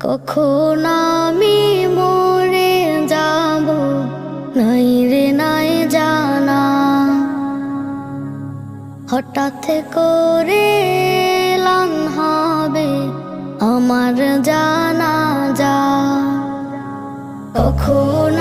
কখন আমি মরে যাব নাই রে নাই জানা, হঠাৎ করে এলান হবে আমার জানাজা। কখন